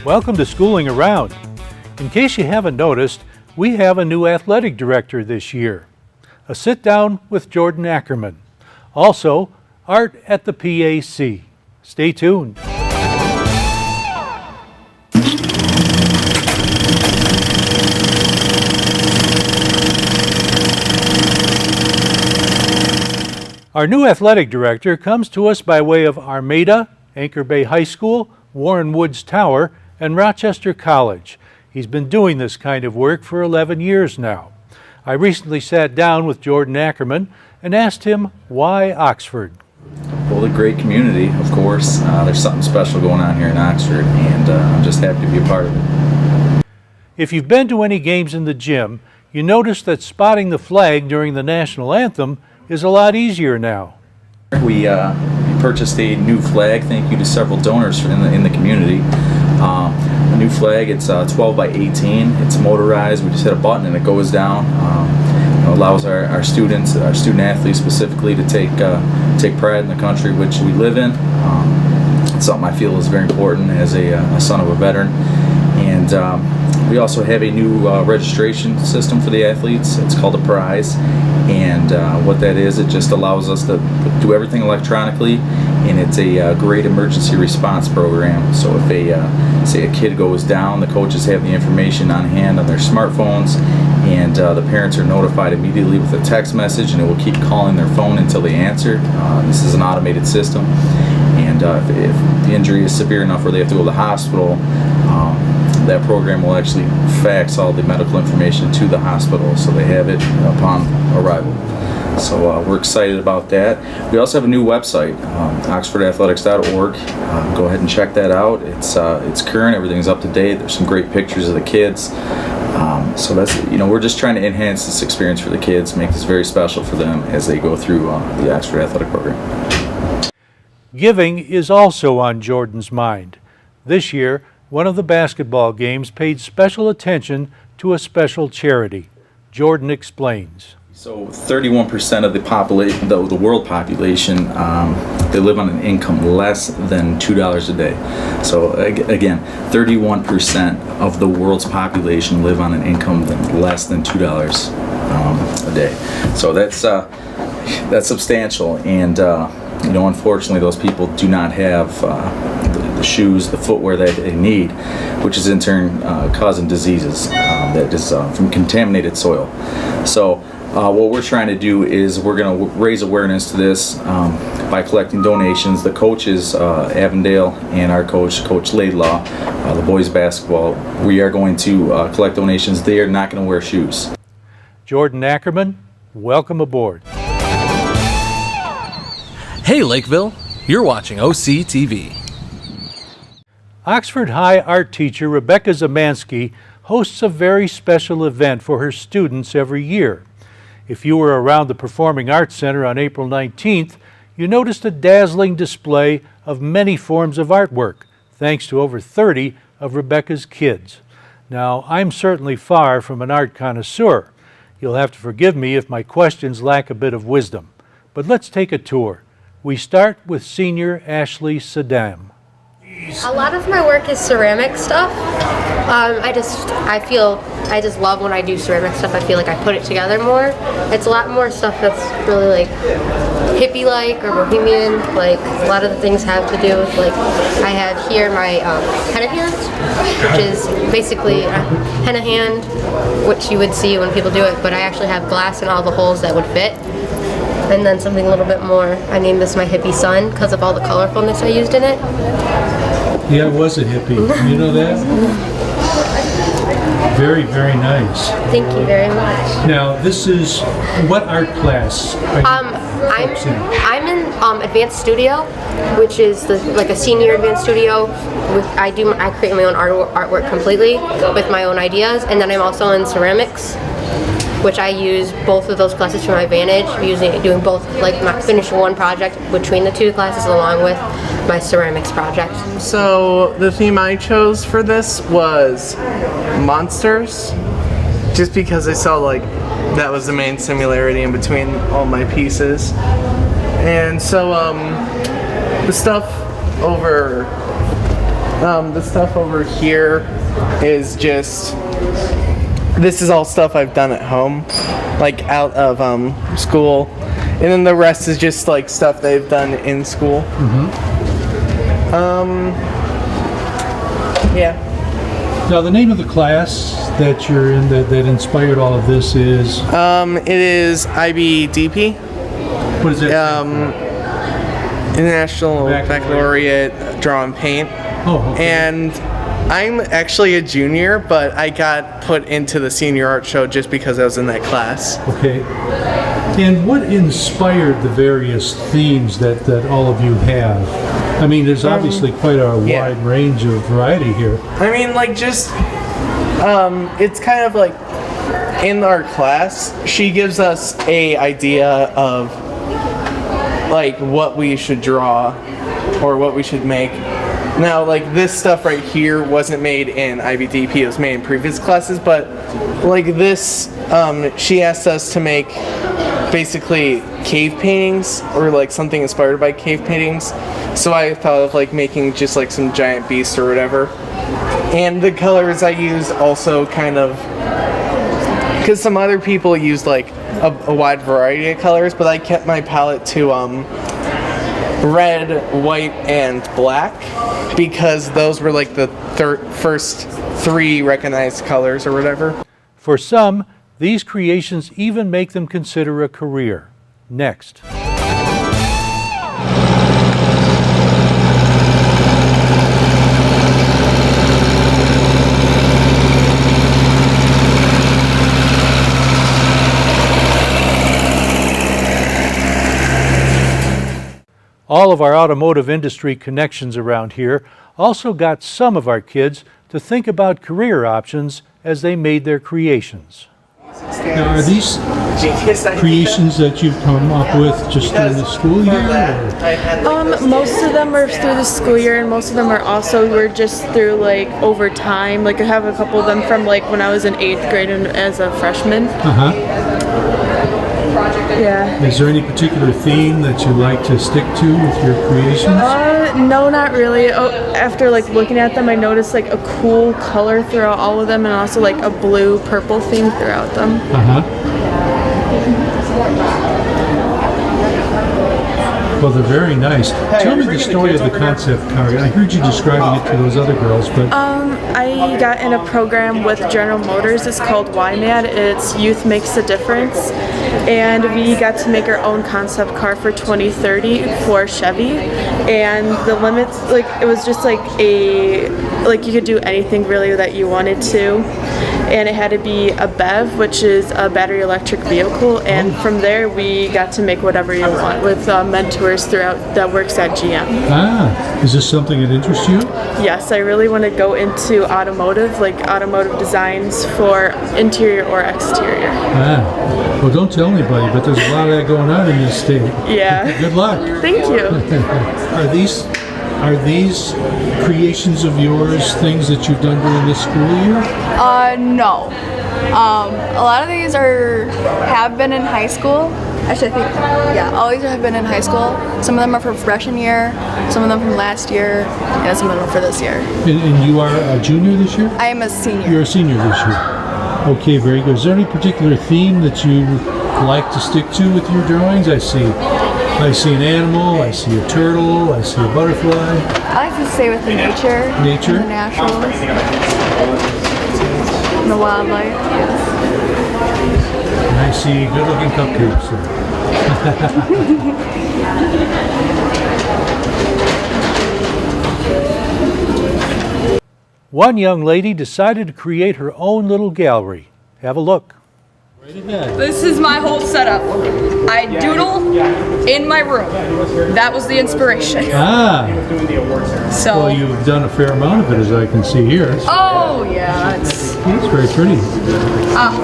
Welcome to Schooling Around. In case you haven't noticed, we have a new athletic director this year. A sit down with Jordan Ackerman. Also, art at the PAC. Stay tuned. Our new athletic director comes to us by way of Armada, Anchor Bay High School, Warren Woods Tower, and Rochester College. He's been doing this kind of work for 11 years now. I recently sat down with Jordan Ackerman and asked him why Oxford. Well, a great community, of course. There's something special going on here in Oxford, and I'm just happy to be a part of it. If you've been to any games in the gym, you notice that spotting the flag during the national anthem is a lot easier now. We purchased a new flag, thank you to several donors in the community. A new flag, it's 12 by 18, it's motorized, we just hit a button and it goes down. Allows our students, our student athletes specifically, to take pride in the country which we live in. It's something I feel is very important as a son of a veteran. And we also have a new registration system for the athletes. It's called a Prize, and what that is, it just allows us to do everything electronically, and it's a great emergency response program. So if say a kid goes down, the coaches have the information on hand on their smartphones, and the parents are notified immediately with a text message, and it will keep calling their phone until they answer. This is an automated system, and if the injury is severe enough where they have to go to the hospital, that program will actually fax all the medical information to the hospital so they have it upon arrival. So we're excited about that. We also have a new website, oxfordathletics.org. Go ahead and check that out. It's current, everything's up to date. There's some great pictures of the kids. So that's, we're just trying to enhance this experience for the kids, make this very special for them as they go through the Oxford Athletic Program. Giving is also on Jordan's mind. This year, one of the basketball games paid special attention to a special charity. Jordan explains. So 31% of the population, the world population, they live on an income less than $2 a day. So again, 31% of the world's population live on an income less than $2 a day. So that's substantial, and unfortunately, those people do not have the shoes, the footwear that they need, which is in turn causing diseases that is from contaminated soil. So what we're trying to do is we're going to raise awareness to this by collecting donations. The coaches, Avondale, and our coach, Coach Laidlaw, the boys basketball, we are going to collect donations. They are not going to wear shoes. Jordan Ackerman, welcome aboard. Hey Lakeville, you're watching OCTV. Oxford High art teacher Rebecca Zamansky hosts a very special event for her students every year. If you were around the Performing Arts Center on April 19th, you noticed a dazzling display of many forms of artwork, thanks to over 30 of Rebecca's kids. Now, I'm certainly far from an art connoisseur. You'll have to forgive me if my questions lack a bit of wisdom. But let's take a tour. We start with senior Ashley Saddam. A lot of my work is ceramic stuff. I just love when I do ceramic stuff. I feel like I put it together more. It's a lot more stuff that's really like hippie-like or bohemian. Like a lot of the things have to do with, like, I have here my henna hand, which is basically a henna hand, which you would see when people do it, but I actually have glass in all the holes that would fit. And then something a little bit more, I named this my hippie sun because of all the colorfulness I used in it. Yeah, it was a hippie. You know that? Very, very nice. Thank you very much. Now, this is, what art class are you I'm in advanced studio, which is like a senior advanced studio. I create my own artwork completely with my own ideas, and then I'm also in ceramics, which I use both of those classes to my advantage, doing both, like finishing one project between the two classes along with my ceramics project. So the theme I chose for this was monsters, just because I saw like that was the main similarity in between all my pieces. And so the stuff over The stuff over here is just, this is all stuff I've done at home, like out of school. And then the rest is just like stuff they've done in school. Yeah. Now, the name of the class that you're in that inspired all of this is? It is IBDP, What is it? International Baccalaureate Draw and Paint. Oh, okay. And I'm actually a junior, but I got put into the senior art show just because I was in that class. Okay. And what inspired the various themes that all of you have? I mean, there's obviously quite a yeah. wide range of variety here. I mean, like, just, it's kind of like, in our class, she gives us a idea of, like, what we should draw, or what we should make. Now, like, this stuff right here wasn't made in IBDP, it was made in previous classes, but, like, this, she asked us to make, basically, cave paintings, or, like, something inspired by cave paintings. So I thought of like making just like some giant beast or whatever. And the colors I used also kind of, because some other people used like a wide variety of colors, but I kept my palette to red, white, and black, because those were like the first 3 recognized colors or whatever. For some, these creations even make them consider a career. Next. All of our automotive industry connections around here also got some of our kids to think about career options as they made their creations. Now, are these creations that you've come up with just through the school year? Most of them are through the school year, and most of them are also were just through like over time. Like I have a couple of them from like when I was in 8th grade and as a freshman. Yeah. Is there any particular theme that you like to stick to with your creations? No, not really. Oh, after like looking at them, I noticed like a cool color throughout all of them, and also like a blue-purple theme throughout them. Well, they're very nice. Tell me the story of the concept car. I heard you describing it to those other girls, but I got in a program with General Motors. It's called YMAD. It's Youth Makes a Difference. And we got to make our own concept car for 2030 for Chevy. And the limits, like, it was just like you could do anything really that you wanted to. And it had to be a BEV, which is a battery electric vehicle. And from there, we got to make whatever you want with mentors throughout that works at GM. Is this something that interests you? Yes, I really want to go into automotive, like automotive designs for interior or exterior. Well, don't tell anybody, but there's a lot of that going on in this state. Yeah. Good luck. Thank you. Are these creations of yours things that you've done during this school year? No. A lot of these have been in high school. Actually, I think, yeah, all these have been in high school. Some of them are for freshman year, some of them from last year, and some of them for this year. And you are a junior this year? I am a senior. You're a senior this year. Okay, very good. Is there any particular theme that you like to stick to with your drawings? I see an animal, I see a turtle, I see a butterfly. I like to stay with the nature. Nature? And the naturals. And the wildlife, yes. And I see good-looking cupcakes there. One young lady decided to create her own little gallery. Have a look. This is my whole setup. I doodle in my room. That was the inspiration. So. Well, you've done a fair amount of it, as I can see here. Oh yeah, it's very pretty.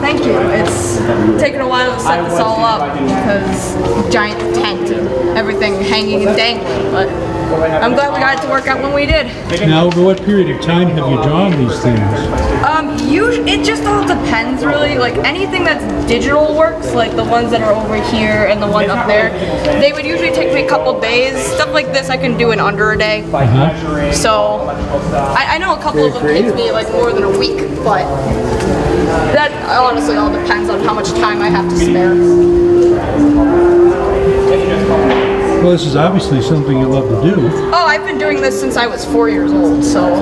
thank you. It's taken a while to set this all up because giant tent and everything hanging and dangling, but I'm glad we got it to work out when we did. Now, over what period of time have you drawn these things? It just all depends, really. Like anything that's digital works, like the ones that are over here and the one up there, they would usually take me a couple days. Stuff like this I can do in under a day. So I know a couple of them takes me like more than a week, but that honestly all depends on how much time I have to spare. Well, this is obviously something you love to do. Oh, I've been doing this since I was 4 years old, so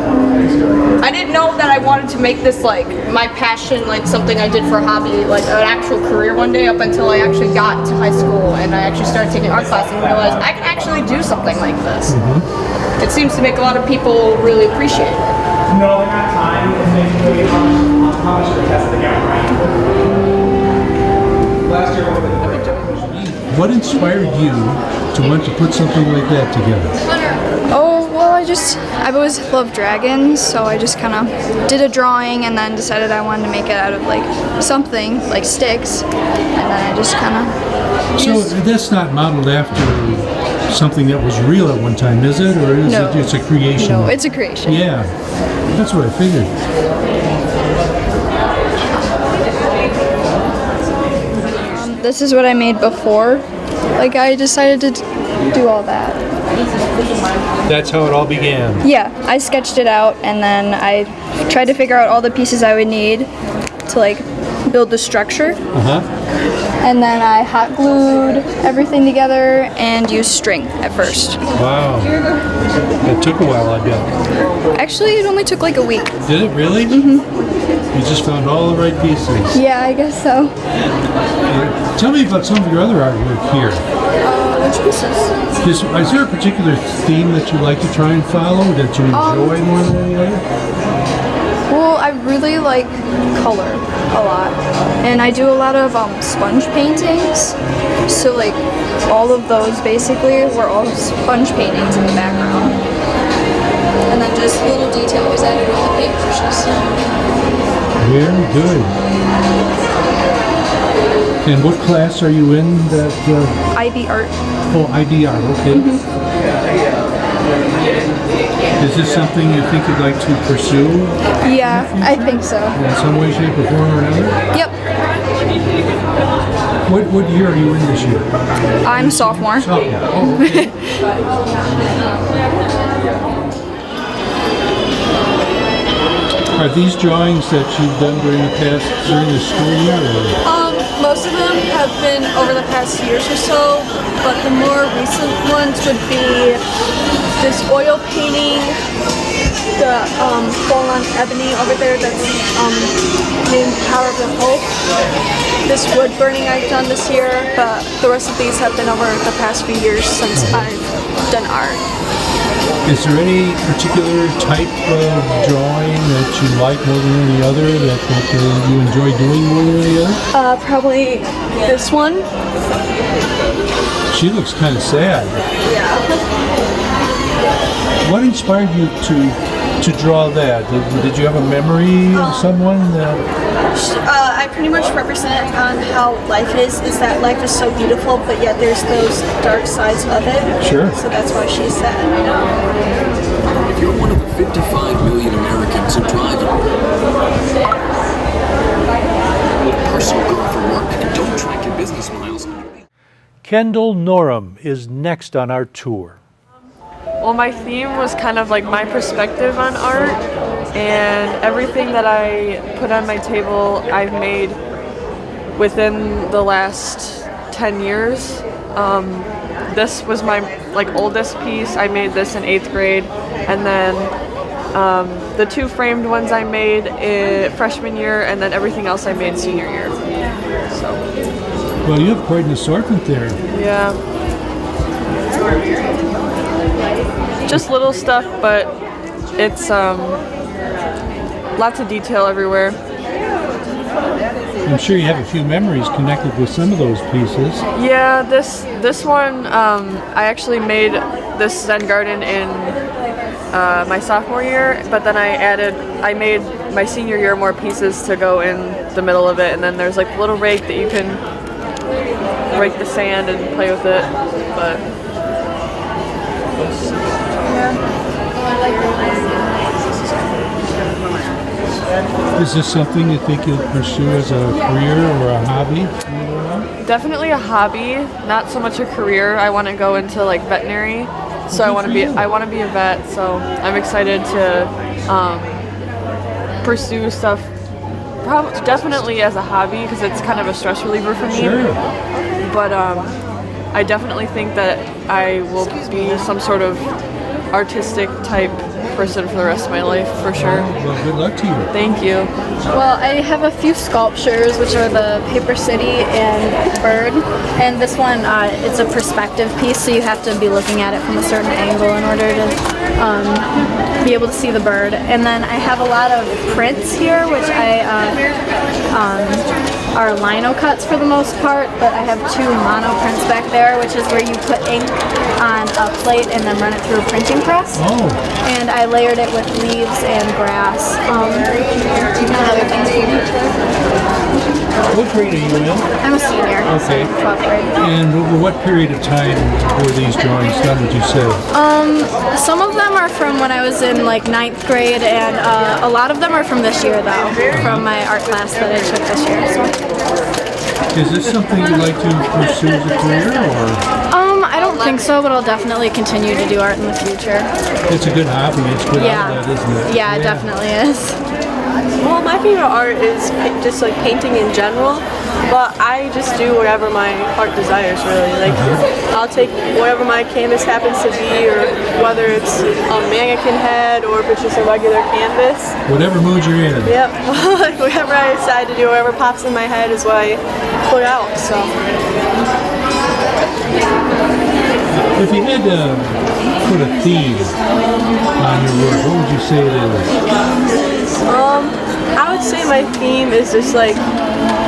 I didn't know that I wanted to make this like my passion, like something I did for a hobby, like an actual career one day up until I actually got to high school and I actually started taking art class and realized I can actually do something like this. It seems to make a lot of people really appreciate it. No, they're not time. It's how much of a test they got right. Last year, What inspired you to want to put something like that together? Oh, well, I've always loved dragons, so I just kind of did a drawing and then decided I wanted to make it out of like something, like sticks, and then I just kind of So that's not modeled after something that was real at one time, is it? Or is No. it it's a creation? No, it's a creation. Yeah, that's what I figured. This is what I made before. Like I decided to do all that. That's how it all began. Yeah, I sketched it out and then I tried to figure out all the pieces I would need to like build the structure. And then I hot glued everything together and used string at first. Wow. It took a while, I bet. Actually, it only took like a week. Did it really? You just found all the right pieces. Yeah, I guess so. Tell me about some of your other artwork here. Which pieces? Is there a particular theme that you like to try and follow, that you enjoy more than any other? Well, I really like color a lot. And I do a lot of sponge paintings. So like all of those basically were all sponge paintings in the background. And then just little details added with the paintbrushes. Very good. And what class are you in that? IB art. Oh, IB art, okay. Is this something you think you'd like to pursue Yeah, I think so. in some way, shape, or form or another? Yep. What year are you in this year? I'm sophomore. Sophomore. Oh, okay. Are these drawings that you've done during the school year? Or? Most of them have been over the past years or so, but the more recent ones would be this oil painting, the Fallen Ebony over there that's named Power of the Hope. This wood burning I've done this year, but the rest of these have been over the past few years since I've done art. Is there any particular type of drawing that you like more than any other, that you enjoy doing more than any other? Probably this one. She looks kind of sad. What inspired you to draw that? Did you have a memory of someone that... I pretty much represent on how life is that life is so beautiful, but yet there's those dark sides of it. Sure. So that's why she's sad. If you're one of the 55 million Americans who drive a personal car for work and don't track your business miles. Kendall Norum is next on our tour. Well, my theme was kind of like my perspective on art, and everything that I put on my table I've made within the last 10 years. This was my oldest piece. I made this in 8th grade, and then the two framed ones I made in freshman year, and then everything else I made senior year. So. Well, you have quite an assortment there. Yeah. Just little stuff, but it's lots of detail everywhere. I'm sure you have a few memories connected with some of those pieces. Yeah, this one, I actually made this Zen garden in my sophomore year, but then I made my senior year more pieces to go in the middle of it, and then there's like a little rake that you can rake the sand and play with it, but Is this something you think you'll pursue as a career or a hobby? Definitely a hobby, not so much a career. I want to go into like veterinary, so I want to be a vet. So I'm excited to pursue stuff. Definitely as a hobby because it's kind of a stress reliever for me. Sure. But I definitely think that I will be some sort of artistic type person for the rest of my life, for sure. Well, good luck to you. Thank you. Well, I have a few sculptures, which are the Paper City and Bird. And this one, it's a perspective piece, so you have to be looking at it from a certain angle in order to be able to see the bird. And then I have a lot of prints here, which are lino cuts for the most part, but I have 2 mono prints back there, which is where you put ink on a plate and then run it through a printing press. Oh. And I layered it with leaves and grass and other things. What grade are you in? I'm a senior. Okay. 12th grade. And over what period of time were these drawings done, would you say? Some of them are from when I was in like 9th grade, and a lot of them are from this year though, from my art class that I took this year. So. Is this something you'd like to pursue as a career, or? I don't think so, but I'll definitely continue to do art in the future. It's a good hobby. It's good outlet, isn't it? Yeah, it definitely is. Well, my favorite art is just like painting in general, but I just do whatever my heart desires, really. Like, I'll take whatever my canvas happens to be, or whether it's a mannequin head or if it's just a regular canvas. Whatever mood you're in. Yep. Like, whatever I decide to do, whatever pops in my head is what I put out. So. If you had to put a theme on your work, what would you say it is? I would say my theme is just like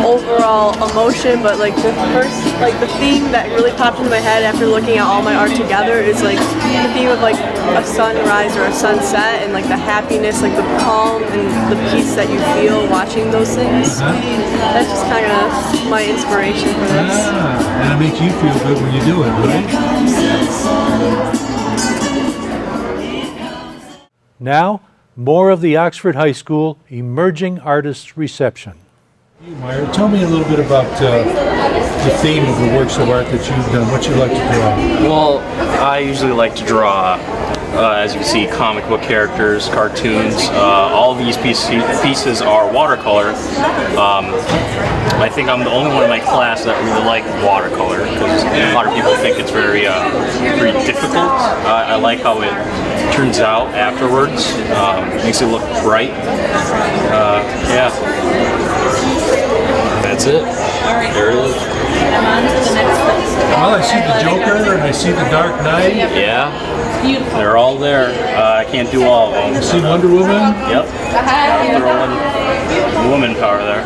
overall emotion, but like the theme that really popped into my head after looking at all my art together is like the theme of like a sunrise or a sunset, and like the happiness, like the calm and the peace that you feel watching those things. That's just kind of my inspiration for this. And it makes you feel good when you do it, right? Now, more of the Oxford High School Emerging Artists Reception. You, Myra, tell me a little bit about the theme of the works of art that you've done, what you like to draw. Well, I usually like to draw, as you can see, comic book characters, cartoons. All these pieces are watercolor. I think I'm the only one in my class that really like watercolor, because a lot of people think it's very difficult. I like how it turns out afterwards. Makes it look bright. Yeah. That's it. There it is. Well, I see the Joker and I see the Dark Knight. Yeah. They're all there. I can't do all of them. I see Wonder Woman. Yep. Throwing woman power there.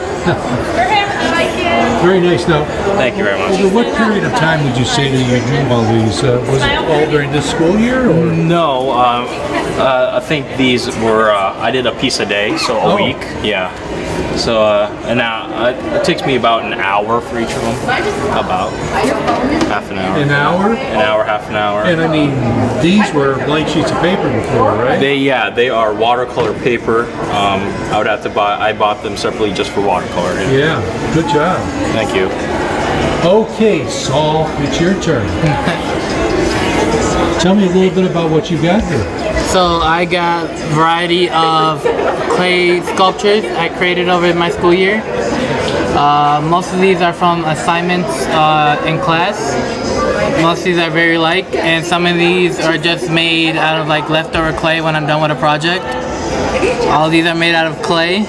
Very nice. Now, thank you very much. Over what period of time would you say that you drew all these? Was it all during this school year? Or? No, I think these were, I did a piece a day, so a week. Yeah. So, and now it takes me about an hour for each of them. About half an hour. An hour? An hour, half an hour. And I mean, these were blank sheets of paper before, right? They are watercolor paper. I would have to I bought them separately just for watercolor. Yeah, good job. Thank you. Okay, Saul, it's your turn. Tell me a little bit about what you got here. So I got a variety of clay sculptures I created over my school year. Most of these are from assignments in class. Most of these I very like, and some of these are just made out of like leftover clay when I'm done with a project. All of these are made out of clay.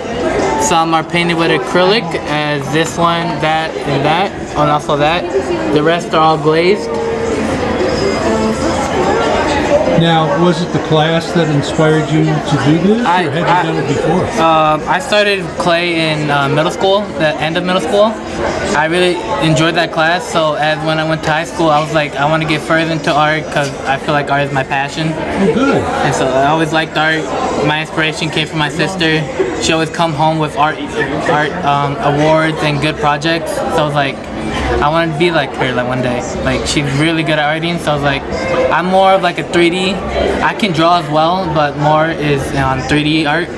Some are painted with acrylic, as this one, that, and that, and also that. The rest are all glazed. Now, was it the class that inspired you to do this, or had you done it before? I started clay in middle school, the end of middle school. I really enjoyed that class, so when I went to high school, I was like, I want to get further into art because I feel like art is my passion. Oh, good. And so I always liked art. My inspiration came from my sister. She always come home with art awards and good projects. So I was like, I wanted to be like her like one day. Like, she's really good at arting, so I was like, I'm more of like a 3D. I can draw as well, but more is on 3D art.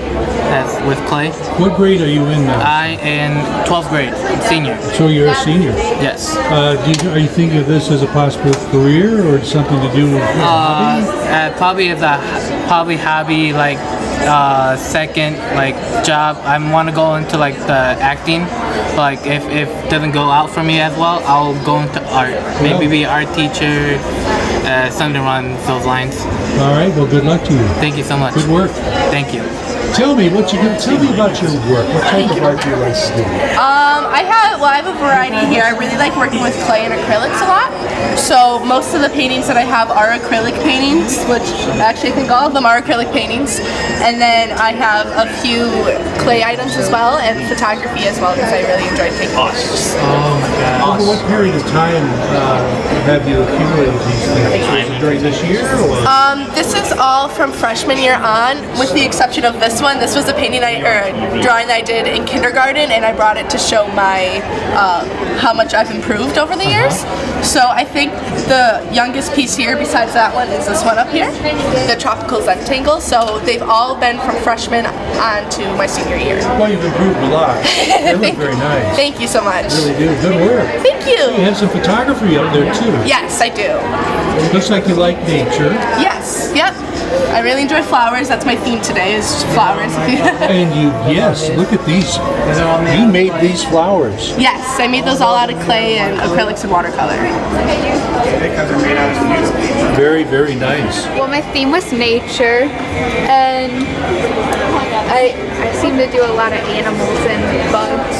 with clay. What grade are you in now? I in 12th grade, senior. So you're a senior. Yes. Are you thinking of this as a possible career or something to do with your hobby? Probably as a hobby, like second like job. I want to go into like the acting. Like if it doesn't go out for me as well, I'll go into art. Maybe be an art teacher, something along those lines. All right. Well, good luck to you. Thank you so much. Good work. Thank you. Tell me what you do. Tell me about your work. What type of art do you like to do? I have a variety here. I really like working with clay and acrylics a lot. So most of the paintings that I have are acrylic paintings, which actually I think all of them are acrylic paintings. And then I have a few clay items as well, and photography as well, because I really enjoy taking pictures. Oh my God. Over what period of time have you accumulated these things? Was it during this year? Or? This is all from freshman year on, with the exception of this one. This was a painting drawing that I did in kindergarten, and I brought it to show my how much I've improved over the years. So I think the youngest piece here, besides that one, is this one up here, the Tropical Zentangle. So they've all been from freshman on to my senior year. Well, you've improved a lot. They look very nice. Thank you so much. Really do. Good work. Thank you. You have some photography up there too. Yes, I do. Looks like you like nature. Yes. Yep. I really enjoy flowers. That's my theme today, is flowers. And yes, look at these. You made these flowers. Yes, I made those all out of clay and acrylics and watercolor. Very, very nice. Well, my theme was nature, and I seem to do a lot of animals and bugs.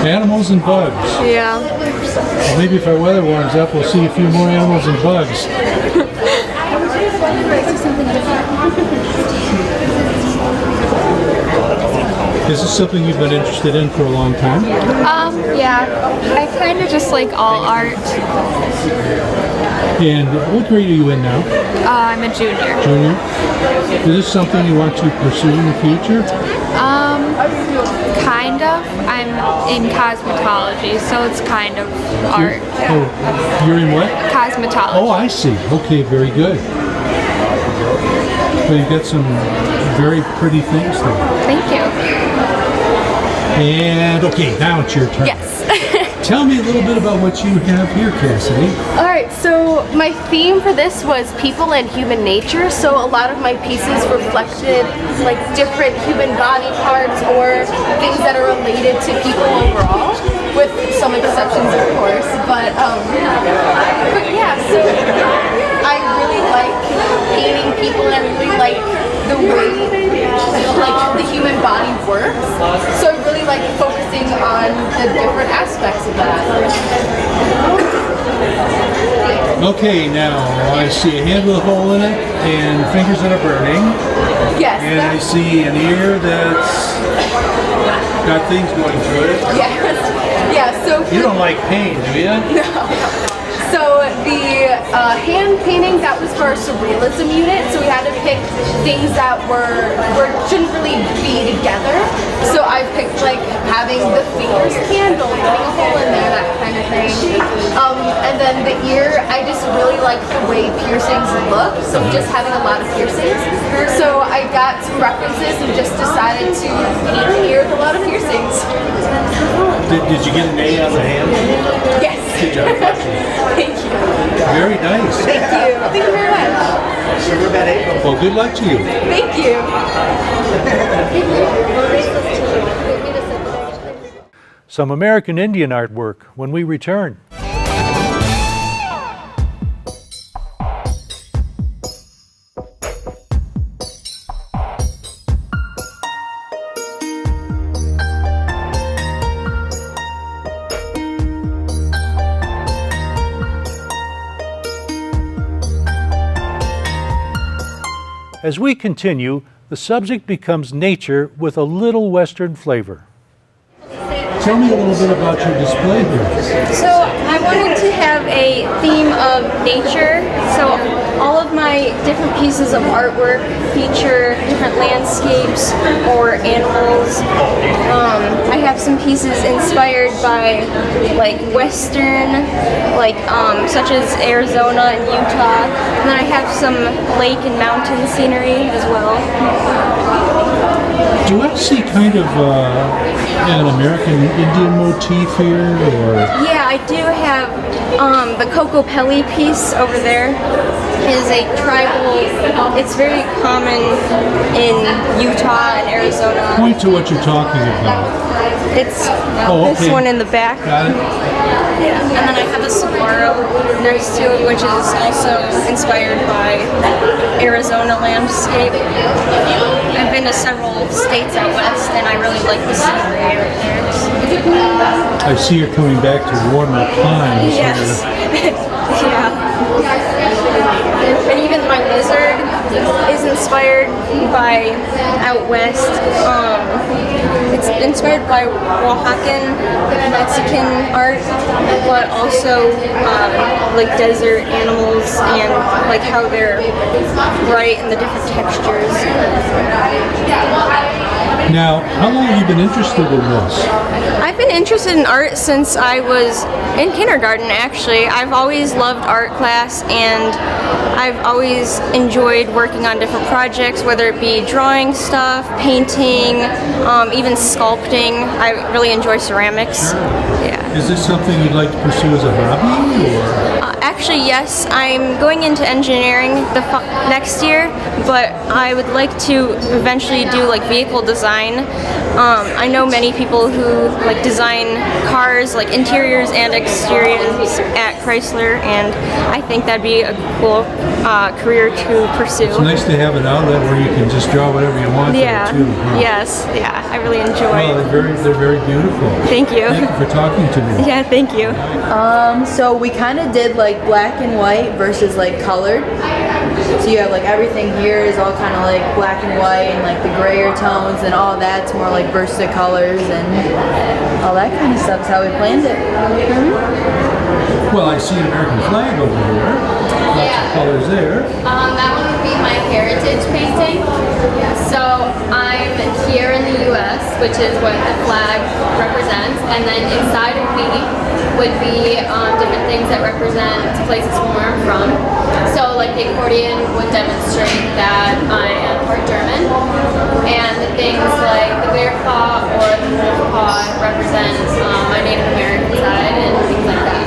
Animals and bugs. Yeah. Well, maybe if our weather warms up, we'll see a few more animals and bugs. Is this something you've been interested in for a long time? Yeah. I kind of just like all art. And what grade are you in now? I'm a junior. Junior? Is this something you want to pursue in the future? Kind of. I'm in cosmetology, so it's kind of art. Oh, you're in what? Cosmetology. Oh, I see. Okay, very good. Well, you've got some very pretty things there. Thank you. And okay, now it's your turn. Yes. Tell me a little bit about what you have here, Cassidy. Alright, so my theme for this was people and human nature. So a lot of my pieces reflected like different human body parts or things that are related to people overall, with some exceptions of course. But yeah, so I really like painting people, and I really like the way like the human body works. So I really like focusing on the different aspects of that. Okay, now I see a hand with a hole in it and fingers that are burning. Yes. And I see an ear that's got things going through it. Yes. Yeah, so You don't like pain, do you? No. So the hand painting, that was for our surrealism unit, so we had to pick things that shouldn't really be together. So I picked like having the fingers candle, putting a hole in there, that kind of thing. And then the ear, I just really like the way piercings look, so just having a lot of piercings. So I got some references and just decided to paint an ear with a lot of piercings. Did you get an A on the hand? Yes. Good job. Thank you. Very nice. Thank you. Thank you very much. Well, good luck to you. Thank you. Some American Indian artwork when we return. As we continue, the subject becomes nature with a little Western flavor. Tell me a little bit about your display here. So I wanted to have a theme of nature. So all of my different pieces of artwork feature different landscapes or animals. I have some pieces inspired by like Western, like such as Arizona and Utah. And then I have some lake and mountain scenery as well. Do I see kind of an American Indian motif here, or? Yeah, I do have the Kokopelli piece over there is a tribal, it's very common in Utah and Arizona. Point to what you're talking about. It's okay. this one in the back. Got it. Yeah, and then I have a saguaro next to it, which is also inspired by Arizona landscape. I've been to several states out west, and I really like the scenery out there. I see you're coming back to warmer climes. Yes. Yeah. And even my lizard is inspired by out west. It's inspired by Oaxacan Mexican art, but also like desert animals and like how they're bright and the different textures. Now, how long have you been interested in this? I've been interested in art since I was in kindergarten, actually. I've always loved art class, and I've always enjoyed working on different projects, whether it be drawing stuff, painting, even sculpting. I really enjoy ceramics. Yeah. Is this something you'd like to pursue as a hobby, or? Actually, yes. I'm going into engineering next year, but I would like to eventually do like vehicle design. I know many people who like design cars, like interiors and exteriors at Chrysler, and I think that'd be a cool career to pursue. It's nice to have an outlet where you can just draw whatever you want Yeah. too. Huh? Yes. Yeah. I really enjoy. Well, they're very beautiful. Thank you. Thank you for talking to me. Yeah. Thank you. So we kind of did like black and white versus like colored. So you have like everything here is all kind of like black and white, and like the grayer tones and all that's more like bursted colors and all that kind of stuff is how we planned it. Well, I see an American flag over here. Lots of colors there. That one would be my heritage painting. So I'm here in the U.S., which is what the flag represents, and then inside of me would be different things that represent places from where I'm from. So like the accordion would demonstrate that I am part German, and the things like the bear paw or the wolf paw represent my Native American side and things like that.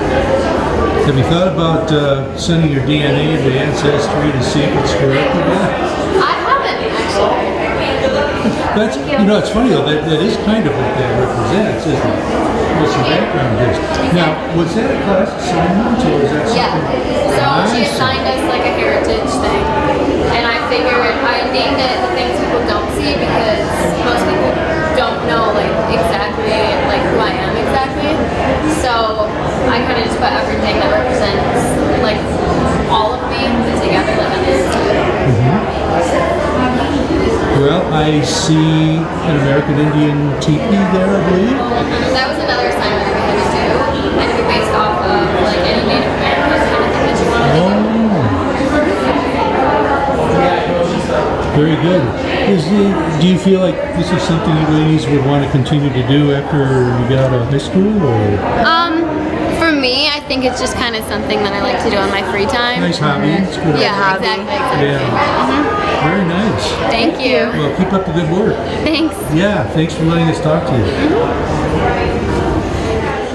Have you thought about sending your DNA into Ancestry to see if it's correct or not? I haven't actually. That's, it's funny though, that is kind of what that represents, isn't it? What's your background is. Now, was that a class assignment, or is that something? Yeah. So she assigned us like a heritage thing, and I figured I named it the things people don't see because most people don't know like exactly like who I am exactly. So I kind of just put everything that represents like all of me together like Well, I see an American Indian teepee there, I believe. That was another assignment that we had to do, and it'd be based off of like any Native American kind of thing that you wanted to do. Very good. Do you feel like this is something you ladies would want to continue to do after you get out of high school, or? For me, I think it's just kind of something that I like to do on my free time. Nice hobby. It's good. Yeah, exactly. Yeah. Very nice. Thank you. Well, keep up the good work. Thanks. Yeah, thanks for letting us talk to you.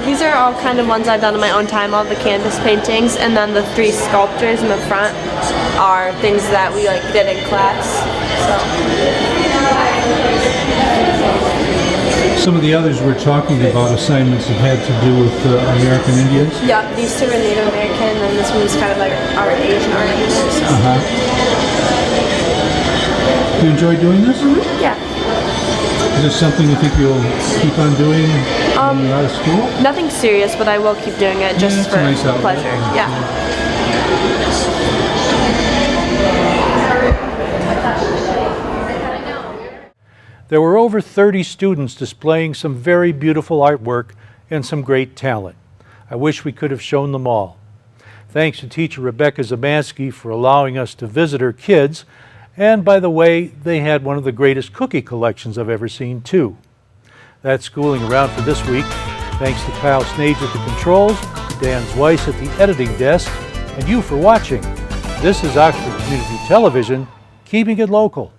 These are all kind of ones I've done in my own time, all the canvas paintings, and then the 3 sculptures in the front are things that we like did in class. Some of the others we're talking about assignments that had to do with American Indians. Yeah, these 2 are Native American, and this one's kind of like our Asian art. Do you enjoy doing this? Yeah. Is this something you think you'll keep on doing when you're out of school? Nothing serious, but I will keep doing it just for nice outlet. pleasure. Yeah. There were over 30 students displaying some very beautiful artwork and some great talent. I wish we could have shown them all. Thanks to teacher Rebecca Zamansky for allowing us to visit her kids. And by the way, they had one of the greatest cookie collections I've ever seen, too. That's Schooling Around for this week. Thanks to Kyle Snage at the controls, Dan Zweiss at the editing desk, and you for watching. This is Oxford Community Television, keeping it local.